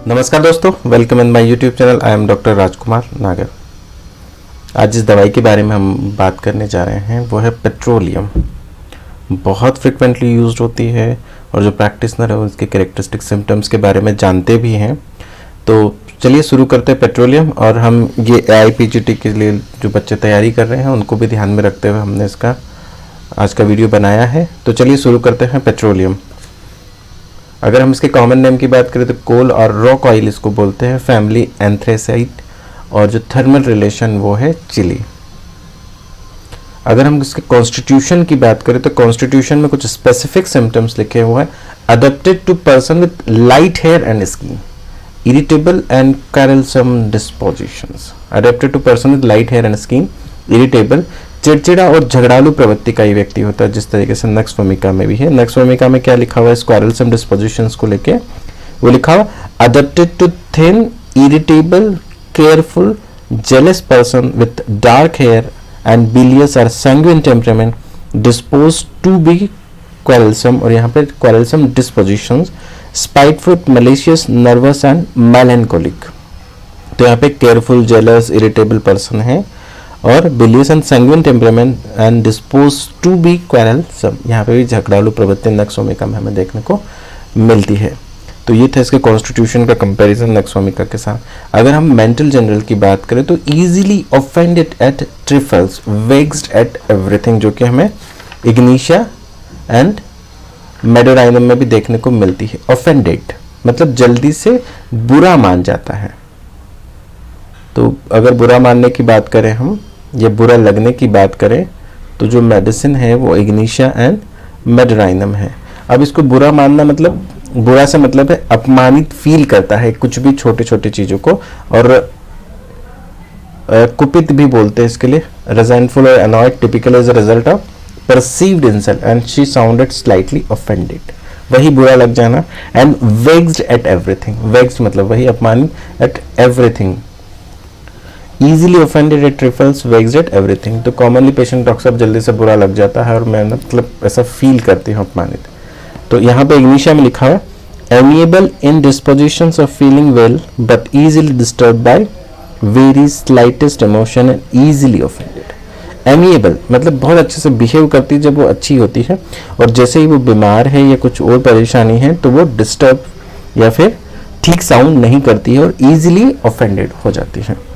नमस्कार दोस्तों, welcome in my YouTube channel. I am doctor Rajkumar Nagar. आज जिस दवाई के बारे में हम बात करने जा रहे हैं वो है पेट्रोलियम। बहुत फ्रिक्वेंटली यूज्ड होती है और जो प्रैक्टिशनर है उसके कैरेक्टरिस्टिक सिम्टम्स के बारे में जानते भी हैं। तो चलिए शुरू करते हैं पेट्रोलियम। और हम ये AIPGT के लिए जो बच्चे तैयारी कर रहे हैं उनको भी ध्यान में रखते हुए हमने इसका आज का वीडियो बनाया है। तो चलिए शुरू करते हैं पेट्रोलियम। अगर हम इसके कॉमन नेम की बात करें तो कोल और रॉक ऑयल इसको बोलते हैं, फैमिली एंथ्रेसाइट, और जो थर्मल रिलेशन वो है चिली। अगर हम इसके कॉन्स्टिट्यूशन की बात करें तो कॉन्स्टिट्यूशन में कुछ स्पेसिफिक सिम्टम्स लिखे हुए हैं। Adapted to person with light hair and skin, irritable and quarrelsome dispositions. Adapted to person with light hair and skin, irritable, चिड़चिड़ा और झगड़ालू प्रवृत्ति का ये व्यक्ति होता है, जिस तरीके से नक्स भूमिका में भी है। नक्स भूमिका में क्या लिखा हुआ है क्वारलसम डिस्पोजिशंस को लेके? वो लिखा हुआ adapted to thin, irritable, careful, jealous person with dark hair and bilious और sanguine temperament, dispose to be quarrelsome, और यहाँ पे quarrelsome dispositions, spiteful, malicious, nervous and melancholic. तो यहाँ पे केयरफुल, जेलस, इरिटेबल पर्सन है और bilious and sanguine temperament and dispose to be quarrelsome. यहाँ पे भी झगड़ालू प्रवृत्ति नक्स भूमिका में हमें देखने को मिलती है। तो ये था इसके कॉन्स्टिट्यूशन का कंपैरिजन नक्स भूमिका के साथ। अगर हम मेंटल जनरल की बात करें तो easily offended at trifles, vexed at everything, जो कि हमें इग्निशिया एंड मेडोराइनम में भी देखने को मिलती है। ऑफेंडेड मतलब जल्दी से बुरा मान जाता है। तो अगर बुरा मानने की बात करें हम, ये बुरा लगने की बात करें, तो जो मेडिसिन है वो इग्निशिया एंड मेडोराइनम है। अब इसको बुरा मानना मतलब, बुरा से मतलब है अपमानित फील करता है कुछ भी छोटे छोटे चीजों को, और कुपित भी बोलते हैं इसके लिए। रेजेंटफुल और annoyed typical as a result of perceived insult and she sounded slightly offended, वही बुरा लग जाना। And vexed at everything, vexed मतलब वही अपमानित, at everything, easily offended at trifles, vexed at everything। तो कॉमनली पेशेंट डॉक्टर साहब जल्दी से बुरा लग जाता है और मैं मतलब ऐसा फील करती हूँ अपमानित। तो यहाँ पे इग्निशिया में लिखा है amiable in dispositions of feeling well but easily disturbed by very slightest emotion and easily offended। amiable मतलब बहुत अच्छे से बिहेव करती है जब वो अच्छी होती है, और जैसे ही वो बीमार है या कुछ और परेशानी है तो वो डिस्टर्ब या फिर ठीक साउंड नहीं करती है और easily offended हो जाती है।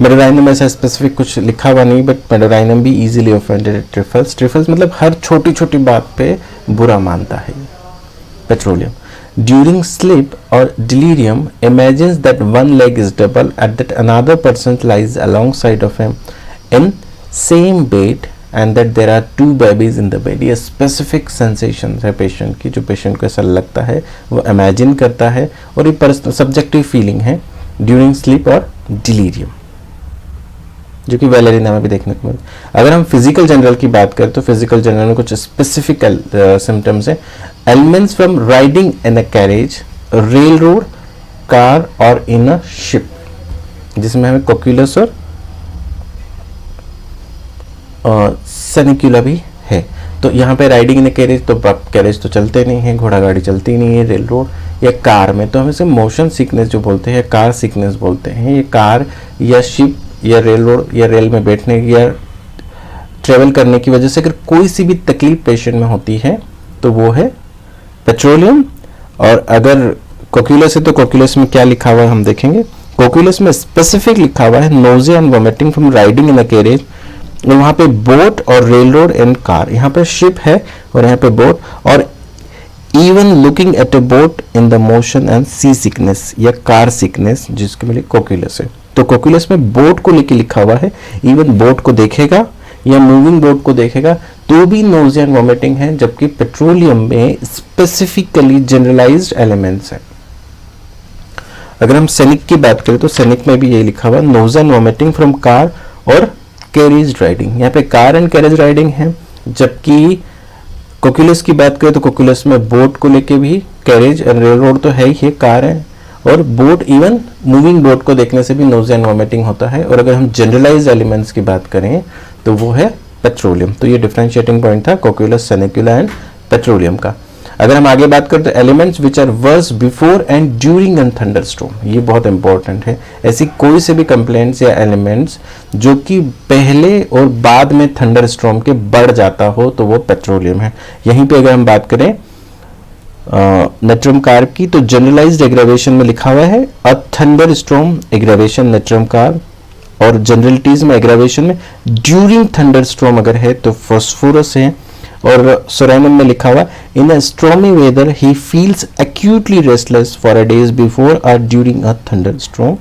मेडोराइनम ऐसा स्पेसिफिक कुछ लिखा हुआ नहीं, बट मेडोराइनम भी easily offended at trifles. Trifles मतलब हर छोटी छोटी बात पे बुरा मानता है। पेट्रोलियम ड्यूरिंग स्लीप और delirium imagines that one leg is double at that another person lies along side of him in same bed and that there are to babies in the bed. ये specific sensation है patient की, जो patient को ऐसा लगता है वो imagine करता है, और ये सब्जेक्टिव फीलिंग है ड्यूरिंग स्लीप और डिलीरियम, जो कि वैलेरिना में भी देखने को मिलता है। अगर हम फिजिकल जनरल की बात करें तो फिजिकल जनरल में कुछ स्पेसिफिक सिम्टम्स हैं। Elements from riding in a carriage, rail road, car और इन अ शिप, जिसमें हमें कोक्यूलस और सेनिक्यूला भी है। तो यहाँ पे राइडिंग इन अ कैरेज, तो कैरेज तो चलते नहीं है, घोड़ा गाड़ी चलती नहीं है। रेल रोड या कार में तो हम इसे मोशन सिकनेस जो बोलते हैं, कार सिकनेस बोलते हैं। ये कार या शिप या रेल रोड या रेल में बैठने या ट्रेवल करने की वजह से अगर कोई सी भी तकलीफ पेशेंट में होती है तो वो है पेट्रोलियम। और अगर कोक्यूलस है तो कोक्यूलस में क्या लिखा हुआ है हम देखेंगे। कोक्यूलस में स्पेसिफिक लिखा हुआ है nausea and vomiting from riding in a carriage, और वहाँ पे बोट और रेल रोड एंड कार, यहाँ पे शिप है और यहाँ पे बोट, और even looking at a boat in the motion and sea sickness या कार सिकनेस, जिसके लिए कोक्यूलस है। तो कोक्यूलस में बोट को लेके लिखा हुआ है, इवन बोट को देखेगा या मूविंग बोट को देखेगा तो भी नोजिया एंड वोमिटिंग है, जबकि पेट्रोलियम में स्पेसिफिकली जनरलाइज्ड एलिमेंट्स हैं। अगर हम सेनिक की बात करें तो सेनिक में भी ये लिखा हुआ nausea and vomiting from car और कैरेज राइडिंग, यहाँ पे कार एंड कैरेज राइडिंग है। जबकि कोक्यूलस की बात करें तो कोक्यूलस में बोट को लेके भी, कैरेज एंड रेल रोड तो है ही है, कार है, और बोट, इवन मूविंग बोट को देखने से भी नोजिया एंड वोमिटिंग होता है। और अगर हम जनरलाइज्ड एलिमेंट्स की बात करें तो वो है पेट्रोलियम। तो ये डिफरेंशिएटिंग पॉइंट था कोक्यूलस, सेनिक्यूला एंड पेट्रोलियम का। अगर हम आगे बात करें तो elements which are worse before and during an thunderstorm, ये बहुत इंपॉर्टेंट है। ऐसी कोई से भी कंप्लेंट्स या एलिमेंट्स जो कि पहले और बाद में थंडरस्टॉर्म के बढ़ जाता हो तो वो पेट्रोलियम है। यहीं पे अगर हम बात करें नेट्रम कार्ब की, तो जनरलाइज्ड एग्रावेशन में लिखा हुआ है अ थंडरस्टॉर्म एग्रावेशन नेट्रम कार्ब, और जनरलिटीज में एग्रावेशन में ड्यूरिंग थंडरस्टॉर्म अगर है तो फास्फोरस है। और सोरेनम में लिखा हुआ in a stormy weather he feels acutely restless for a days before और during a thunderstorm,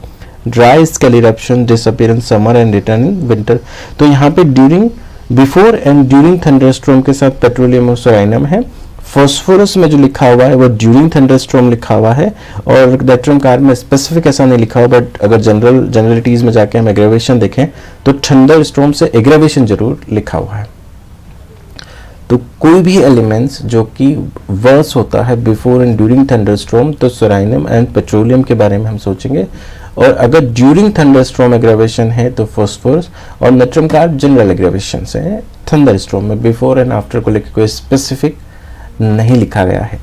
dry scale eruption disappear in summer and return in winter. तो यहाँ पे during, before and during thunderstorm के साथ पेट्रोलियम और सोरेनम है। Phosphorus में जो लिखा हुआ है वो ड्यूरिंग थंडरस्टॉर्म लिखा हुआ है, और नेट्रम कार्ब में स्पेसिफिक ऐसा नहीं लिखा हुआ, बट अगर जनरलिटीज में जाके हम एग्रावेशन देखें तो थंडरस्टॉर्म से एग्रावेशन जरूर लिखा हुआ है। तो कोई भी एलिमेंट्स जो कि वर्स होता है बिफोर एंड ड्यूरिंग थंडरस्टॉर्म तो सोरेनियम एंड पेट्रोलियम के बारे में हम सोचेंगे, और अगर ड्यूरिंग थंडरस्टॉर्म एग्रावेशन है तो फास्फोरस, और नेट्रम कार्ब जनरल एग्रावेशन से है। थंडरस्टॉर्म में बिफोर एंड आफ्टर को लेकर कोई स्पेसिफिक नहीं लिखा गया है।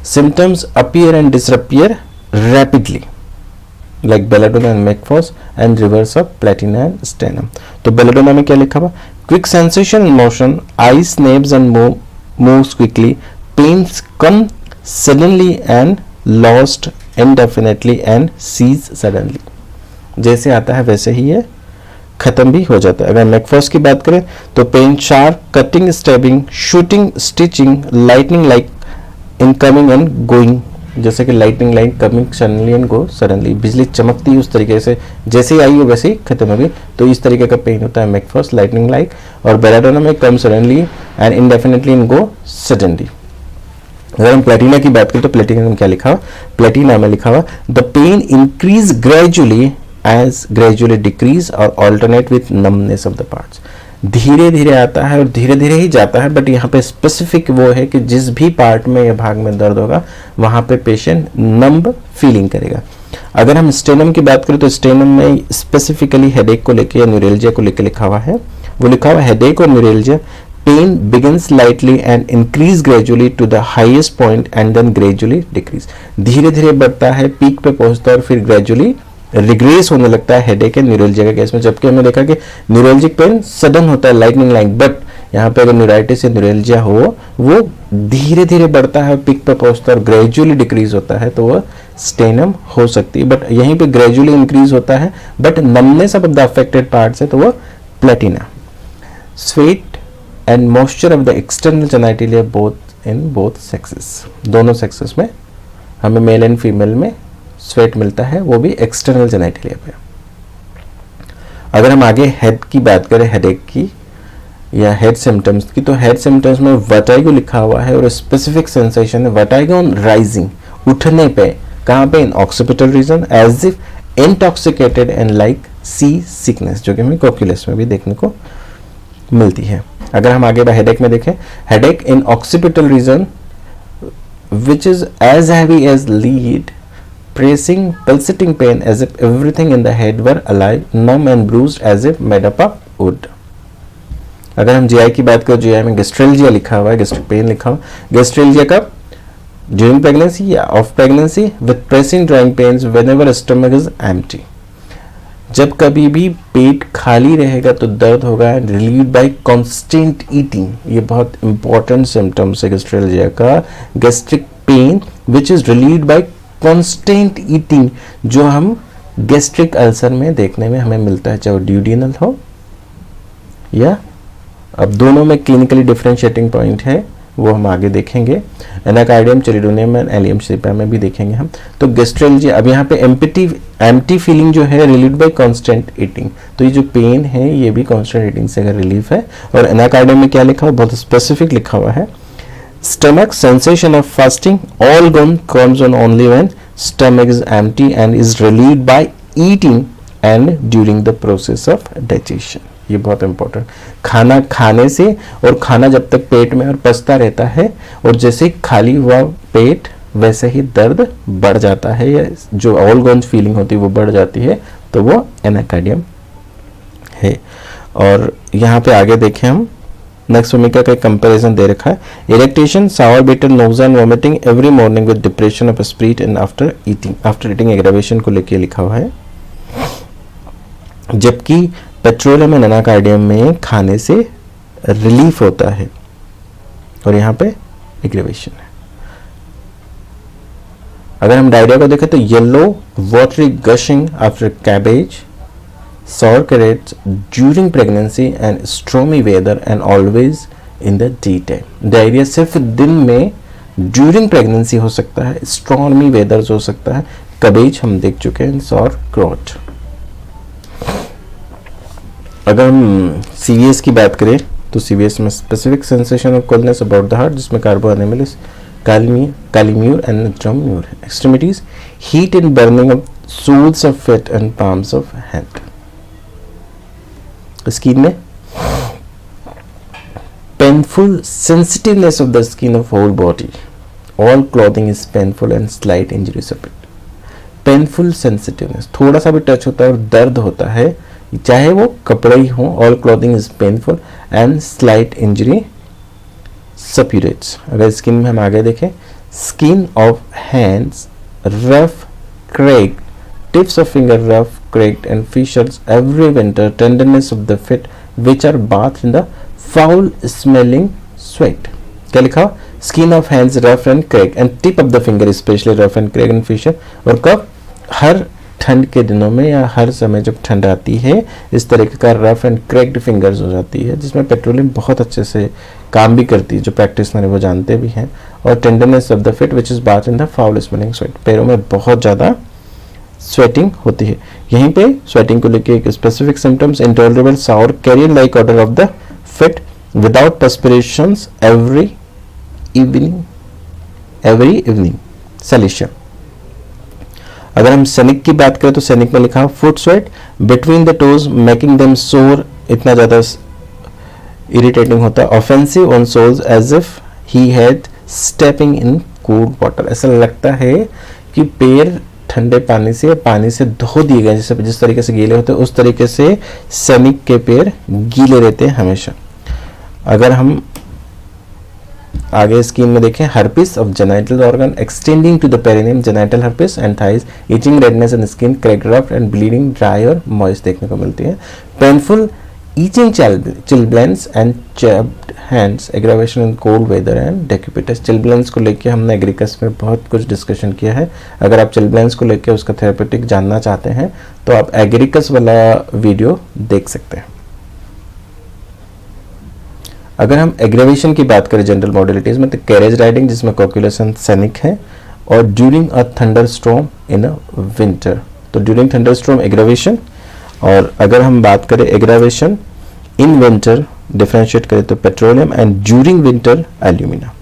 Symptoms appear and disappear rapidly like belladonna and mag phos and reverse of platina and stannum. तो बेलाडोना में क्या लिखा हुआ, quick sensation in motion, eye snaps and moves quickly, pains come suddenly and lost indefinitely and cease suddenly. जैसे आता है वैसे ही ये खत्म भी हो जाता है। अगर मैकफॉस की बात करें तो pain sharp, cutting, stabbing, shooting, stitching, lightning like in coming and going, जैसे कि lightning like coming suddenly and go suddenly, बिजली चमकती है उस तरीके से, जैसे ही आई है वैसे ही खत्म हो गई, तो इस तरीके का पेन होता है मैकफॉस, लाइटनिंग लाइक। और बेलाडोना में come suddenly and indefinitely and go suddenly. अगर हम प्लेटिना की बात करें तो प्लेटिना में क्या लिखा हुआ, प्लेटिना में लिखा हुआ the pain increase gradually as gradually decrease और alternate with numbness of the parts. धीरे धीरे आता है और धीरे धीरे ही जाता है, बट यहाँ पे स्पेसिफिक वो है कि जिस भी पार्ट में या भाग में दर्द होगा वहां पे पेशेंट नम्ब फीलिंग करेगा। अगर हम स्टेनम की बात करें तो स्टेनम में स्पेसिफिकली हेडेक को लेकर या न्यूरेल्जिया को लेकर लिखा हुआ है, वो लिखा हुआ हेडेक और neuralgia pain begins lightly and increase gradually to the highest point and then gradually decrease। धीरे धीरे बढ़ता है, पीक पे पहुंचता है और फिर ग्रेजुअली रिग्रेस होने लगता है हेडेक एंड न्यूरोलजिया के केस में। जबकि हमने देखा कि न्यूरोलजिक पेन सडन होता है लाइटनिंग लाइक, बट यहाँ पे अगर न्यूराइटिस या न्यूरोलजिया हो वो धीरे धीरे बढ़ता है, पीक पे पहुंचता है और ग्रेजुअली डिक्रीज होता है, तो वह स्टेनम हो सकती है। बट यहीं पे ग्रेजुअली इंक्रीज होता है but numbness of the affected parts है तो वह Platina. Sweat and moisture of the external genitalia both in both sexes, दोनों सेक्सेस में हमें मेल एंड फीमेल में स्वेट मिलता है, वो भी एक्सटर्नल जेनिटलिया पे। अगर हम आगे हेड की बात करें, हेडेक की या हेड सिम्टम्स की, तो हेड सिम्टम्स में वर्टाइगो लिखा हुआ है और स्पेसिफिक सेंसेशन है वर्टाइगो ऑन राइजिंग, उठने पे, कहाँ पे, in occipital region, as if intoxicated and like sea sickness, जो कि हमें कॉक्यूलस में भी देखने को मिलती है। अगर हम आगे हेडेक में देखें, headache in occipital region which is as heavy as lead, pressing, pulsating pain as if everything in the head were alive, numb and bruised as if made up of wood। अगर हम GI की बात करें, GI में गैस्ट्रेल्जिया लिखा हुआ है, gastric pen लिखा हुआ है। गैस्ट्रेल्जिया कब, ड्यूरिंग प्रेगनेंसी या off pregnancy, with pressing drawing pains whenever stomach is empty. जब कभी भी पेट खाली रहेगा तो दर्द होगा, रिलीव्ड बाय कांस्टेंट ईटिंग। ये बहुत इंपॉर्टेंट सिम्टम्स है गैस्ट्रेल्जिया का, gastric pain which is relieved by constant eating, जो हम गैस्ट्रिक अल्सर में देखने में हमें मिलता है, चाहे ड्यूडिनल हो या, अब दोनों में क्लिनिकली डिफरेंशिएटिंग पॉइंट है, वो हम आगे देखेंगे। एनाकार्डियम, चेलिडोनियम एंड एलियम शेपा में भी देखेंगे हम। तो गैस्ट्रेल्जिया, अब यहाँ पे एम्प्टी फीलिंग जो है रिलीव्ड बाय कांस्टेंट ईटिंग, तो ये जो पेन है ये भी कांस्टेंट ईटिंग से अगर रिलीफ है। और एनाकार्डियम में क्या लिखा हुआ, बहुत स्पेसिफिक लिखा हुआ है, stomach sensation of fasting, all gone comes on only when stomach is empty and is relieved by eating and during the process of digestion। ये बहुत इंपॉर्टेंट, खाना खाने से, और खाना जब तक पेट में और पचता रहता है, और जैसे खाली हुआ पेट वैसे ही दर्द बढ़ जाता है, या जो ऑल गॉन फीलिंग होती है वो बढ़ जाती है, तो वो एनाकार्डियम है। और यहाँ पे आगे देखें हम नेक्स्ट भूमिका का कंपैरिजन दे रखा है, irritation, sour bitter, nausea and vomiting every morning with depression of spirit and after eating aggravation को लेके लिखा हुआ है, जबकि पेट्रोलियम एंड एनाकार्डियम में खाने से रिलीफ होता है और यहाँ पे एग्रावेशन है। अगर हम डायरिया को देखें तो yellow watery gushing after cabbage, sour carrots during pregnancy and stormy weather and always in the daytime. Diarrhoea सिर्फ दिन में ड्यूरिंग प्रेगनेंसी हो सकता है, स्टॉर्मी वेदर हो सकता है, कबेज हम देख चुके हैं, सॉर क्रोट। अगर हम सीवीएस की बात करें तो सीवीएस में specific sensation of coldness about the heart, जिसमें कार्बो एनिमलिस कालीम्यूर एंड ड्रम्यूर, extremities heat and burning of soles of feet and palms of hand. Skin में painful sensitiveness of the skin of whole body, all clothing is painful and slight injury suffered. Painful sensitiveness, थोड़ा सा भी touch होता है और दर्द होता है, चाहे वो कपड़े ही हो, all clothing is painful and slight injury suppurates. अगर स्किन में हम आगे देखें, skin of hands rough crack, tips of finger rough, cracked and fissures every winter, tenderness of the feet which are bathed in the foul smelling sweat। क्या लिखा? Skin of hands rough and cracked and tip of the finger especially rough and cracked and fissure। और कब? हर ठंड के दिनों में या हर समय जब ठंड आती है, इस तरीके का रफ एंड क्रैक्ड फिंगर्स हो जाती है, जिसमें पेट्रोलियम बहुत अच्छे से काम भी करती है, जो प्रैक्टिशनर है वो जानते भी हैं। और tenderness of the fit which is bath in the foul smelling sweat, पैरों में बहुत ज़्यादा स्वेटिंग होती है। यहीं पे स्वेटिंग को लेके एक specific symptoms, intolerable sour carrion like odour of the feet without perspirations every evening silicea. अगर हम सैनिक की बात करें तो सैनिक में लिखा foot sweat between the toes making them sore, इतना ज़्यादा इरिटेटिंग होता है। Offensive on soles as if he had stepping in cold water, ऐसा लगता है कि पैर ठंडे पानी से धो दिए गए, जैसे जिस तरीके से गीले होते हैं उस तरीके से सैनिक के पैर गीले रहते हैं हमेशा। अगर हम आगे स्किन में देखें, herpes of genital organ extending to the perineum, genital herpes and thighs, itching, redness and skin cracked rough and bleeding, dry और मॉइस्ट देखने को मिलती है। Painful itching chilblains and chapped hands, aggravation in cold weather and decubitus. Chilblains को लेके हमने Agaricus में बहुत कुछ डिस्कशन किया है। अगर आप चिलब्लेंस को लेके उसका थेरेपेटिक जानना चाहते हैं तो आप एग्रीकस वाला वीडियो देख सकते हैं। अगर हम एग्रावेशन की बात करें जनरल मॉडलिटीज में, तो कैरेज राइडिंग जिसमें कॉक्यूलेशन सैनिक है, और ड्यूरिंग अ थंडर स्टॉर्म इन अ विंटर, तो ड्यूरिंग थंडर स्टॉर्म एग्रावेशन। और अगर हम बात करें एग्रावेशन इन विंटर डिफरेंशिएट करें तो petroleum, and during winter alumina.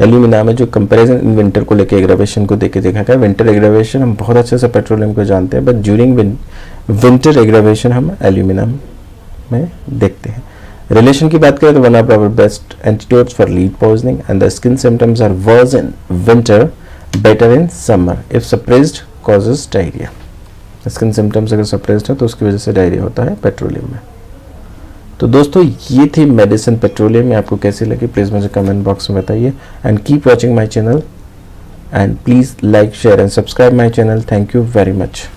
Alumina में जो कंपैरिजन इन विंटर को लेकर एग्रावेशन को देके देखा गया, विंटर एग्रावेशन हम बहुत अच्छे से पेट्रोलियम को जानते हैं, बट ड्यूरिंग विंटर एग्रावेशन हम एल्यूमिना में देखते हैं। रिलेशन की बात करें तो one of our best antidotes for lead poisoning and the skin symptoms are worse in winter, better in summer if suppressed causes diarrhoea. Skin symptoms अगर suppressed है तो उसकी वजह से डायरिया होता है पेट्रोलियम में। तो दोस्तों ये थी मेडिसिन पेट्रोलियम में, आपको कैसी लगी प्लीज़ मुझे कमेंट बॉक्स में बताइए, and keep watching my channel, and please like share and subscribe my channel. Thank you very much.